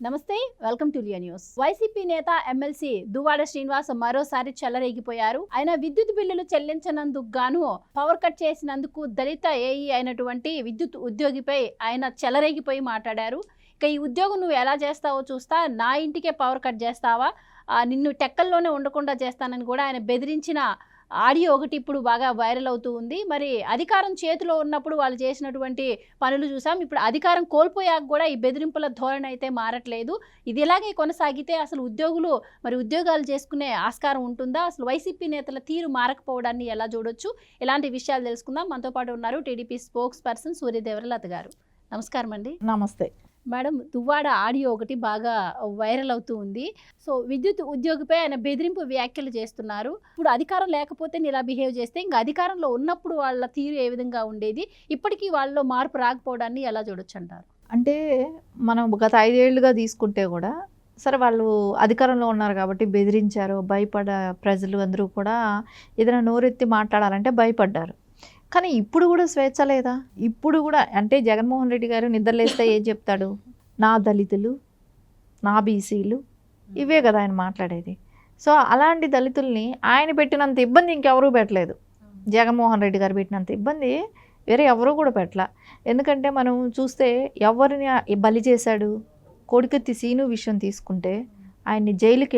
నమస్తే, welcome to Liya news. YCP నేత MLC Duvvada Srinivas మరోసారి చెలరేగిపోయారు. ఆయన విద్యుత్ బిల్లులు చెల్లించనందుకు గాను పవర్ కట్ చేసినందుకు దళిత ఏఈ అయినటువంటి విద్యుత్ ఉద్యోగిపై ఆయన చెలరేగిపోయి మాట్లాడారు. ఇక ఈ ఉద్యోగం నువ్వు ఎలా చేస్తావో చూస్తా, నా ఇంటికే పవర్ కట్ చేస్తావా, నిన్ను టెక్కల్లోనే ఉండకుండా చేస్తానని కూడా ఆయన బెదిరించిన ఆడియో ఒకటి ఇప్పుడు బాగా వైరల్ అవుతూ ఉంది. మరి అధికారం చేతిలో ఉన్నప్పుడు వాళ్ళు చేసినటువంటి పనులు చూసాం. ఇప్పుడు అధికారం కోల్పోయాక కూడా ఈ బెదిరింపుల ధోరణి అయితే మారట్లేదు. ఇది ఇలాగే కొనసాగితే అసలు ఉద్యోగాలు చేసుకునే ఆస్కారం ఉంటుందా? అసలు వైసీపీ నేతల తీరు మారకపోవడాన్ని ఎలా చూడొచ్చు? ఇలాంటి విషయాలు తెలుసుకుందాం. మనతో పాటు ఉన్నారు టీడీపీ స్పోక్స్ పర్సన్ సూర్యదేవరలత గారు. నమస్కారం అండి. నమస్తే మేడం, దువ్వాడ ఆడియో ఒకటి బాగా వైరల్ అవుతూ ఉంది. సో విద్యుత్ ఉద్యోగిపై ఆయన బెదిరింపు వ్యాఖ్యలు చేస్తున్నారు. ఇప్పుడు అధికారం లేకపోతే ఇలా బిహేవ్ చేస్తే ఇంకా అధికారంలో ఉన్నప్పుడు వాళ్ళ తీరు ఏ విధంగా ఉండేది? ఇప్పటికీ వాళ్ళలో మార్పు రాకపోవడాన్ని ఎలా చూడొచ్చు అంటారు? అంటే మనం గత 5 ఏళ్ళుగా తీసుకుంటే కూడా సరే, వాళ్ళు అధికారంలో ఉన్నారు కాబట్టి బెదిరించారు. ప్రజలు అందరూ కూడా ఏదైనా నోరెత్తి మాట్లాడాలంటే భయపడ్డారు. కానీ ఇప్పుడు కూడా స్వేచ్ఛ లేదా? ఇప్పుడు కూడా అంటే జగన్మోహన్ రెడ్డి గారు నిద్రలేస్తే ఏం చెప్తాడు? నా దళితులు, నా బీసీలు, ఇవే కదా ఆయన మాట్లాడేది. సో అలాంటి దళితుల్ని ఆయన పెట్టినంత ఇబ్బంది ఇంకెవరూ పెట్టలేదు. జగన్మోహన్ రెడ్డి గారు పెట్టినంత ఇబ్బంది వేరే ఎవరూ కూడా పెట్టలే. ఎందుకంటే మనం చూస్తే ఎవరిని బలి చేశాడు? కోడికత్తి సీను విషయం తీసుకుంటే ఆయన్ని జైలుకి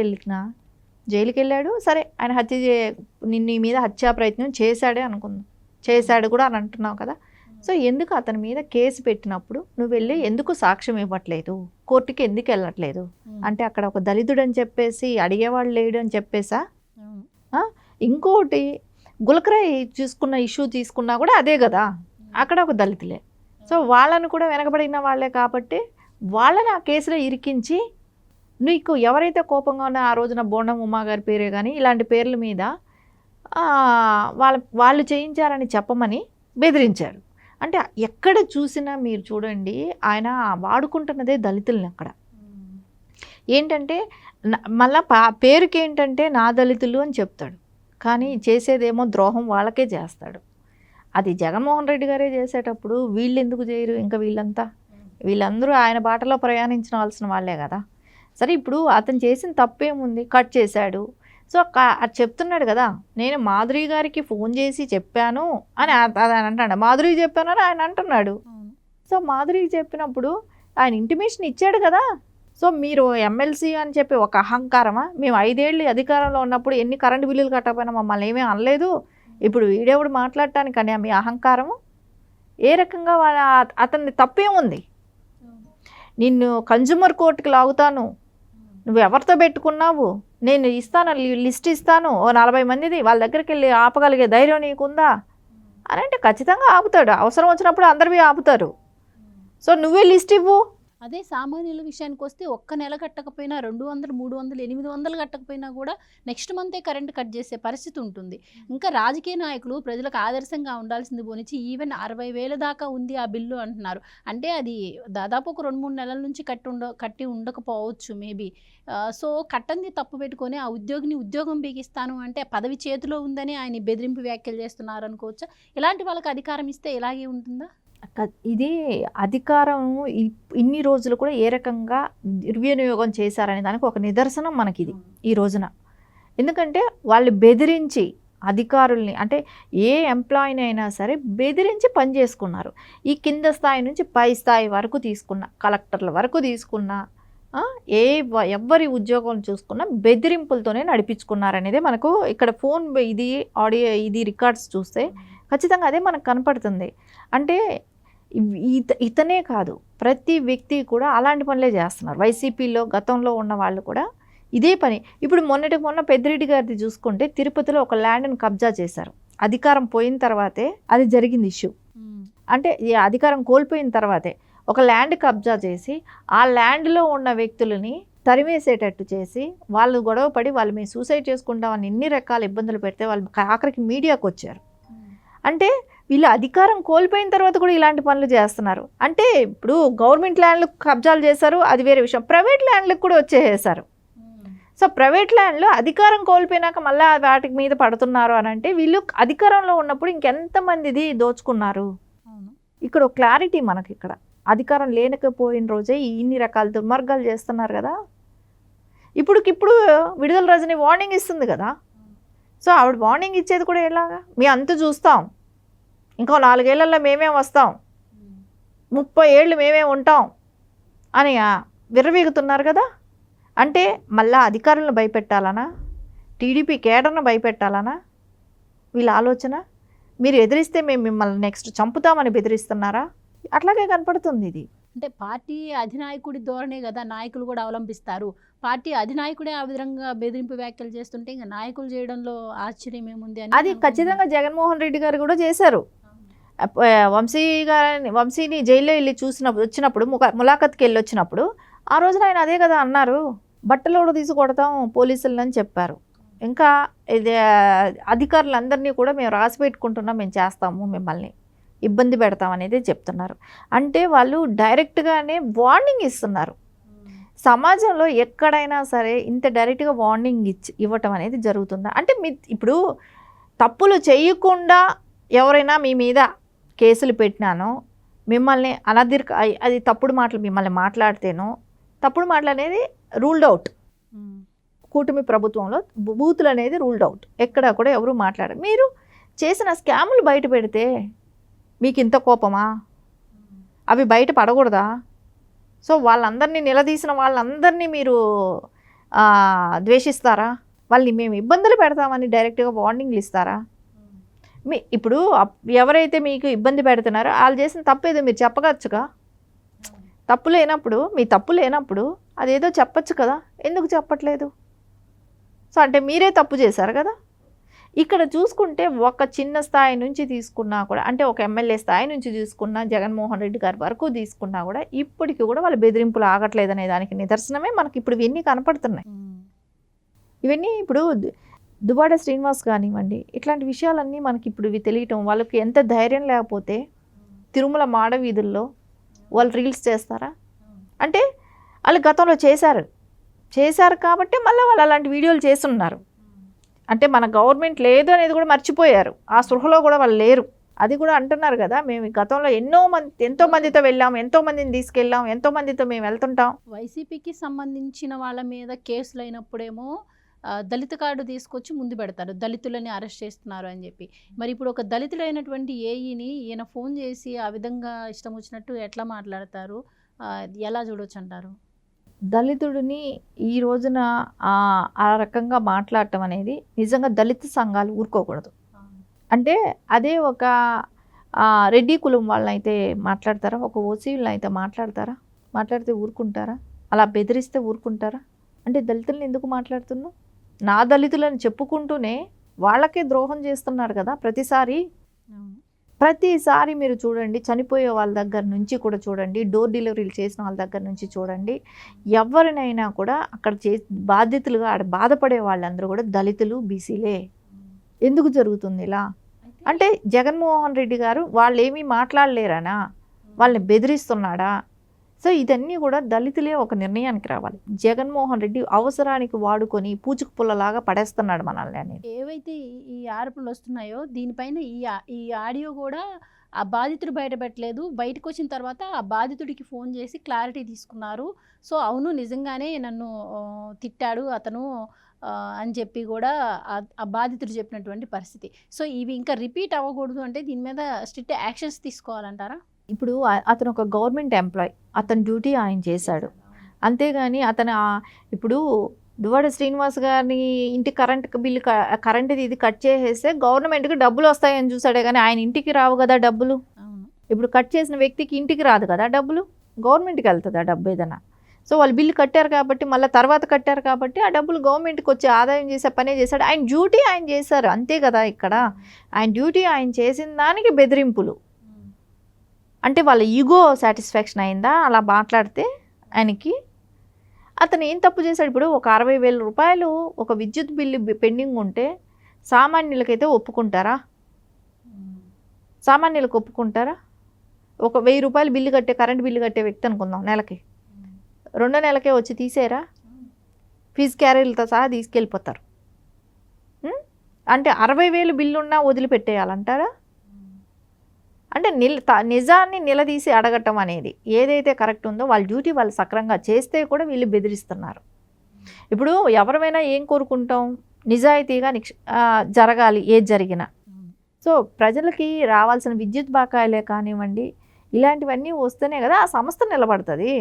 వెళ్ళాడు. సరే, ఆయన నీ మీద హత్యా ప్రయత్నం చేశాడు కూడా అని అంటున్నావు కదా. సో ఎందుకు అతని మీద కేసు పెట్టినప్పుడు నువ్వు వెళ్ళి ఎందుకు సాక్ష్యం ఇవ్వట్లేదు? కోర్టుకి ఎందుకు వెళ్ళట్లేదు? అంటే అక్కడ ఒక దళితుడు అని చెప్పేసి అడిగేవాళ్ళు లేడు అని చెప్పేసా? ఇంకోటి గులకరాయి ఇష్యూ తీసుకున్నా కూడా అదే కదా, అక్కడ ఒక దళితులే. సో వాళ్ళను కూడా వెనకబడిన వాళ్ళే కాబట్టి వాళ్ళని ఆ కేసులో ఇరికించి నీకు ఎవరైతే కోపంగా ఉన్నా ఆ రోజున బోండం ఉమా గారి పేరే కానీ ఇలాంటి పేర్ల మీద వాళ్ళు చేయించారని చెప్పమని బెదిరించారు. అంటే ఎక్కడ చూసినా మీరు చూడండి, ఆయన వాడుకుంటున్నదే దళితుల్ని. అక్కడ ఏంటంటే మళ్ళా పేరుకి ఏంటంటే నా దళితులు అని చెప్తాడు, కానీ చేసేదేమో ద్రోహం వాళ్ళకే చేస్తాడు. అది జగన్మోహన్ రెడ్డి గారే చేసేటప్పుడు వీళ్ళు ఎందుకు చేయరు? ఇంకా వీళ్ళందరూ ఆయన బాటలో ప్రయాణించవలసిన వాళ్ళే కదా. సరే, ఇప్పుడు అతను చేసిన తప్పేముంది? కట్ చేశాడు. సో అది చెప్తున్నాడు కదా, నేను మాధురి గారికి ఫోన్ చేసి చెప్పాను అని అంటాడు. మాధురికి చెప్పానని ఆయన అంటున్నాడు. సో మాధురికి చెప్పినప్పుడు ఆయన ఇంటిమేషన్ ఇచ్చాడు కదా. సో మీరు ఎమ్మెల్సీ అని చెప్పి ఒక అహంకారమా? మేము 5 ఏళ్ళు అధికారంలో ఉన్నప్పుడు ఎన్ని కరెంటు బిల్లులు కట్టకపోయినా మమ్మల్ని ఏమీ అనలేదు. ఇప్పుడు వీడేవుడు మాట్లాడటానికి అని మీ అహంకారము ఏ రకంగా అతని తప్పేముంది? నిన్ను కన్జ్యూమర్ కోర్టుకి లాగుతాను, నువ్వు ఎవరితో పెట్టుకున్నావు, నేను లిస్ట్ ఇస్తాను, ఓ 40 మందిది, వాళ్ళ దగ్గరికి వెళ్ళి ఆపగలిగే ధైర్యం నీకుందా అని అంటే ఖచ్చితంగా ఆపుతాడు. అవసరం వచ్చినప్పుడు అందరివి ఆపుతారు. సో నువ్వే లిస్ట్ ఇవ్వు. అదే సామాన్యుల విషయానికి వస్తే ఒక్క నెల కట్టకపోయినా 200, 300, 800 కట్టకపోయినా కూడా నెక్స్ట్ మంతే కరెంట్ కట్ చేసే పరిస్థితి ఉంటుంది. ఇంకా రాజకీయ నాయకులు ప్రజలకు ఆదర్శంగా ఉండాల్సింది పోనిచ్చి ఈవెన్ 60,000 దాకా ఉంది ఆ బిల్లు అంటున్నారు. అంటే అది దాదాపు ఒక 2-3 నెలల నుంచి కట్టి ఉండకపోవచ్చు మేబీ. సో కట్టంది తప్పు పెట్టుకొని ఆ ఉద్యోగం బీగిస్తాను అంటే పదవి చేతిలో ఉందని ఆయన బెదిరింపు వ్యాఖ్యలు చేస్తున్నారు అనుకోవచ్చా? ఇలాంటి వాళ్ళకి అధికారం ఇస్తే ఇలాగే ఉంటుందా? ఇది అధికారం ఇన్ని రోజులు కూడా ఏ రకంగా దుర్వినియోగం చేశారనే దానికి ఒక నిదర్శనం మనకి ఇది ఈ రోజున. ఎందుకంటే వాళ్ళు బెదిరించి అధికారుల్ని, అంటే ఏ ఎంప్లాయీని అయినా సరే బెదిరించి పని చేసుకున్నారు. ఈ కింద స్థాయి నుంచి పై స్థాయి వరకు తీసుకున్న, కలెక్టర్ల వరకు తీసుకున్న, ఎవరి ఉద్యోగం చూసుకున్నా బెదిరింపులతోనే నడిపించుకున్నారనేది మనకు ఇక్కడ ఫోన్ ఆడియో రికార్డ్స్ చూస్తే ఖచ్చితంగా అదే మనకు కనపడుతుంది. అంటే ఇతనే కాదు, ప్రతి వ్యక్తి కూడా అలాంటి పనులే చేస్తున్నారు. వైసీపీలో గతంలో ఉన్న వాళ్ళు కూడా ఇదే పని. ఇప్పుడు మొన్న పెద్దిరెడ్డి గారిది చూసుకుంటే తిరుపతిలో ఒక ల్యాండ్ని కబ్జా చేశారు. అధికారం పోయిన తర్వాతే అది జరిగింది ఇష్యూ. అంటే ఈ అధికారం కోల్పోయిన తర్వాతే ఒక ల్యాండ్ కబ్జా చేసి ఆ ల్యాండ్లో ఉన్న వ్యక్తులని తరిమేసేటట్టు చేసి వాళ్ళు గొడవపడి వాళ్ళు మేము సూసైడ్ చేసుకుంటామని ఎన్ని రకాల ఇబ్బందులు పెడితే వాళ్ళు ఆఖరికి మీడియాకు వచ్చారు. అంటే వీళ్ళు అధికారం కోల్పోయిన తర్వాత కూడా ఇలాంటి పనులు చేస్తున్నారు. అంటే ఇప్పుడు గవర్నమెంట్ ల్యాండ్లు కబ్జాలు చేశారు, అది వేరే విషయం. ప్రైవేట్ ల్యాండ్లకు కూడా వచ్చేసారు. సో ప్రైవేట్ ల్యాండ్లో అధికారం కోల్పోయినాక మళ్ళీ వాటి మీద పడుతున్నారు అని అంటే వీళ్ళు అధికారంలో ఉన్నప్పుడు ఇంకెంతమందిది దోచుకున్నారు? ఇక్కడ ఒక క్లారిటీ మనకి ఇక్కడ అధికారం లేనకపోయిన రోజే ఇన్ని రకాల దుర్మార్గాలు చేస్తున్నారు కదా. ఇప్పుడుకిప్పుడు విడుదల రజని వార్నింగ్ ఇస్తుంది కదా. సో ఆవిడ వార్నింగ్ ఇచ్చేది కూడా ఎలాగా, మీ అంత చూస్తాం, ఇంకో 4 ఏళ్లలో మేమే వస్తాం, 30 ఏళ్ళు మేమే ఉంటాం అని విర్రవీగుతున్నారు కదా. అంటే మళ్ళా అధికారులను భయపెట్టాలనా, టీడీపీ కేడర్ను భయపెట్టాలనా వీళ్ళ ఆలోచన? మీరు ఎదిరిస్తే మేము మిమ్మల్ని నెక్స్ట్ చంపుతామని బెదిరిస్తున్నారా? అట్లాగే కనపడుతుంది ఇది. అంటే పార్టీ అధినాయకుడి ధోరణే కదా నాయకులు కూడా అవలంబిస్తారు. పార్టీ అధినాయకుడే ఆ విధంగా బెదిరింపు వ్యాఖ్యలు చేస్తుంటే ఇంకా నాయకులు చేయడంలో ఆశ్చర్యం ఏముంది అని అది ఖచ్చితంగా జగన్మోహన్ రెడ్డి గారు కూడా చేశారు. వంశీని జైల్లో వెళ్ళి వచ్చినప్పుడు ములాఖత్కి వెళ్ళి వచ్చినప్పుడు ఆ రోజున ఆయన అదే కదా అన్నారు, బట్టలోడు తీసి కొడతాం పోలీసులని చెప్పారు. ఇంకా ఇది అధికారులందరినీ కూడా మేము రాసి పెట్టుకుంటున్నాం, మేము చేస్తాము, మిమ్మల్ని ఇబ్బంది పెడతాం అనేది చెప్తున్నారు. అంటే వాళ్ళు డైరెక్ట్గానే వార్నింగ్ ఇస్తున్నారు. సమాజంలో ఎక్కడైనా సరే ఇంత డైరెక్ట్గా వార్నింగ్ ఇవ్వటం అనేది జరుగుతుందా? అంటే ఇప్పుడు తప్పులు చేయకుండా ఎవరైనా మీ మీద కేసులు పెట్టినానో, మిమ్మల్ని అది తప్పుడు మాటలు మిమ్మల్ని మాట్లాడితేనో, తప్పుడు మాటలు అనేది రూల్డ్ అవుట్. కూటమి ప్రభుత్వంలో బూతులు అనేది రూల్డ్ అవుట్, ఎక్కడ కూడా ఎవరు మాట్లాడరు. మీరు చేసిన స్కాములు బయట పెడితే మీకు ఇంత కోపమా? అవి బయట పడకూడదా? సో వాళ్ళందరినీ నిలదీసిన వాళ్ళందరినీ మీరు ద్వేషిస్తారా? వాళ్ళని మేము ఇబ్బందులు పెడతామని డైరెక్ట్గా వార్నింగ్లు ఇస్తారా? ఇప్పుడు ఎవరైతే మీకు ఇబ్బంది పెడుతున్నారో వాళ్ళు చేసిన తప్పు ఏదో మీరు చెప్పగచ్చుగా. తప్పు లేనప్పుడు, మీ తప్పు లేనప్పుడు అదేదో చెప్పచ్చు కదా, ఎందుకు చెప్పట్లేదు? సో అంటే మీరే తప్పు చేశారు కదా. ఇక్కడ చూసుకుంటే ఒక చిన్న స్థాయి నుంచి తీసుకున్నా కూడా, అంటే ఒక ఎమ్మెల్యే స్థాయి నుంచి తీసుకున్నా, జగన్మోహన్ రెడ్డి గారి వరకు తీసుకున్నా కూడా ఇప్పటికీ కూడా వాళ్ళ బెదిరింపులు ఆగట్లేదనే దానికి నిదర్శనమే మనకి ఇప్పుడు ఇవన్నీ కనపడుతున్నాయి. ఇవన్నీ ఇప్పుడు దువ్వాడ శ్రీనివాస్ కానివ్వండి, ఇట్లాంటి విషయాలన్నీ మనకి ఇప్పుడు ఇవి తెలియటం, వాళ్ళకి ఎంత ధైర్యం లేకపోతే తిరుమల మాడ వీధుల్లో వాళ్ళు రీల్స్ చేస్తారా? అంటే వాళ్ళు గతంలో చేశారు కాబట్టి మళ్ళీ వాళ్ళు అలాంటి వీడియోలు చేస్తున్నారు. అంటే మన గవర్నమెంట్ లేదు అనేది కూడా మర్చిపోయారు, ఆ స్పృహలో కూడా వాళ్ళు లేరు. అది కూడా అంటున్నారు కదా, మేము గతంలో ఎంతో మందితో వెళ్ళాం, ఎంతో మందిని తీసుకెళ్ళాం, ఎంతో మందితో మేము వెళ్తుంటాం. వైసీపీకి సంబంధించిన వాళ్ళ మీద కేసులు అయినప్పుడేమో దళిత కార్డు తీసుకొచ్చి ముందు పెడతారు, దళితులని అరెస్ట్ చేస్తున్నారు అని చెప్పి. మరి ఇప్పుడు ఒక దళితుడైనటువంటి ఏఈని ఈయన ఫోన్ చేసి ఆ విధంగా ఇష్టం వచ్చినట్టు ఎట్లా మాట్లాడతారు, ఎలా చూడొచ్చు అంటారు? దళితుడిని ఈ రోజున ఆ రకంగా మాట్లాడటం అనేది నిజంగా దళిత సంఘాలు ఊరుకోకూడదు. అంటే అదే ఒక రెడ్డి కులం వాళ్ళనైతే మాట్లాడతారా, ఒక ఓసీలను అయితే మాట్లాడితే ఊరుకుంటారా? అలా బెదిరిస్తే ఊరుకుంటారా? అంటే దళితులను ఎందుకు మాట్లాడుతున్నావు? నా దళితులను చెప్పుకుంటూనే వాళ్ళకే ద్రోహం చేస్తున్నారు కదా. ప్రతిసారి మీరు చూడండి, చనిపోయే వాళ్ళ దగ్గర నుంచి కూడా చూడండి, డోర్ డెలివరీలు చేసిన వాళ్ళ దగ్గర నుంచి చూడండి, ఎవరినైనా కూడా అక్కడ బాధితులుగా ఆడ బాధపడే వాళ్ళందరూ కూడా దళితులు, బీసీలే. ఎందుకు జరుగుతుంది ఇలా? అంటే జగన్మోహన్ రెడ్డి గారు వాళ్ళు ఏమీ మాట్లాడలేరనా? వాళ్ళని బెదిరిస్తున్నాడా? సో ఇదన్నీ కూడా దళితులే ఒక నిర్ణయానికి రావాలి. జగన్మోహన్ రెడ్డి అవసరానికి వాడుకొని పూచుకు పుల్లలాగా పడేస్తున్నాడు మనల్ని అనేది. ఏవైతే ఈ ఆరోపణలు వస్తున్నాయో దీనిపైన ఈ ఆడియో కూడా ఆ బాధితుడు బయటపెట్టలేదు. బయటకు వచ్చిన తర్వాత ఆ బాధితుడికి ఫోన్ చేసి క్లారిటీ తీసుకున్నారు. సో అవును, నిజంగానే నన్ను తిట్టాడు అతను అని చెప్పి కూడా ఆ బాధితుడు చెప్పినటువంటి పరిస్థితి. సో ఇవి ఇంకా రిపీట్ అవ్వకూడదు అంటే దీని మీద స్ట్రిక్ట్ యాక్షన్స్ తీసుకోవాలంటారా? ఇప్పుడు అతను ఒక గవర్నమెంట్ ఎంప్లాయ్, అతని డ్యూటీ ఆయన చేశాడు, అంతేగాని ఇప్పుడు దువ్వాడ శ్రీనివాస్ గారిని ఇంటి కరెంట్ ఇది కట్ చేసేస్తే గవర్నమెంట్కి డబ్బులు వస్తాయని చూసాడే కానీ ఆయన ఇంటికి రావు కదా డబ్బులు. ఇప్పుడు కట్ చేసిన వ్యక్తికి ఇంటికి రాదు కదా డబ్బులు, గవర్నమెంట్కి వెళ్తుంది ఆ డబ్బు ఏదైనా. సో వాళ్ళు బిల్లు కట్టారు కాబట్టి, మళ్ళీ తర్వాత కట్టారు కాబట్టి ఆ డబ్బులు గవర్నమెంట్కి వచ్చి ఆదాయం చేసే పనే చేశాడు. ఆయన డ్యూటీ ఆయన చేశారు అంతే కదా. ఇక్కడ ఆయన డ్యూటీ ఆయన చేసిన దానికి బెదిరింపులు అంటే వాళ్ళ ఈగో సాటిస్ఫాక్షన్ అయిందా అలా మాట్లాడితే ఆయనకి? అతను ఏం తప్పు చేశాడు? ఇప్పుడు ఒక 60,000 రూపాయలు ఒక విద్యుత్ బిల్లు పెండింగ్ ఉంటే సామాన్యులకైతే ఒప్పుకుంటారా? సామాన్యులకు ఒప్పుకుంటారా? ఒక 1000 రూపాయలు బిల్లు కరెంట్ బిల్లు కట్టే వ్యక్తి అనుకుందాం, నెలకి 2 నెలలకే వచ్చి తీసేరా? ఫీజు క్యారీలతో సహా తీసుకెళ్ళిపోతారు. అంటే 60,000 బిల్లు ఉన్నా వదిలిపెట్టేయాలంటారా? అంటే నిజాన్ని నిలదీసి అడగటం అనేది ఏదైతే కరెక్ట్ ఉందో వాళ్ళ డ్యూటీ వాళ్ళు సక్రమంగా చేస్తే కూడా వీళ్ళు బెదిరిస్తున్నారు. ఇప్పుడు ఎవరైనా ఏం కోరుకుంటాం, నిజాయితీగా జరగాలి ఏది జరిగినా. సో ప్రజలకి రావాల్సిన విద్యుత్ బకాయిలే కానివ్వండి, ఇలాంటివన్నీ వస్తేనే కదా ఆ సంస్థ నిలబడుతుంది.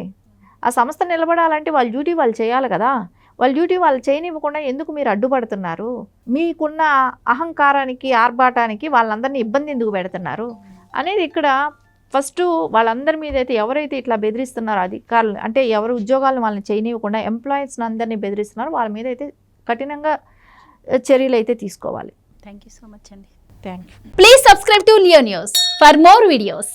ఆ సంస్థ నిలబడాలంటే వాళ్ళ డ్యూటీ వాళ్ళు చేయాలి కదా. వాళ్ళ డ్యూటీ వాళ్ళు చేయనివ్వకుండా ఎందుకు మీరు అడ్డుపడుతున్నారు? మీకున్న అహంకారానికి, ఆర్భాటానికి వాళ్ళందరినీ ఇబ్బంది ఎందుకు పెడుతున్నారు అనేది ఇక్కడ ఫస్ట్ వాళ్ళందరి మీద అయితే ఎవరైతే ఇట్లా బెదిరిస్తున్నారో అధికారులు, అంటే ఎవరు ఉద్యోగాలను వాళ్ళని చేయనివ్వకుండా ఎంప్లాయీస్ని అందరినీ బెదిరిస్తున్నారో వాళ్ళ మీద అయితే కఠినంగా చర్యలు అయితే తీసుకోవాలి. థ్యాంక్ యూ సో మచ్ అండి. Thank you. Please subscribe to Leo news for more videos.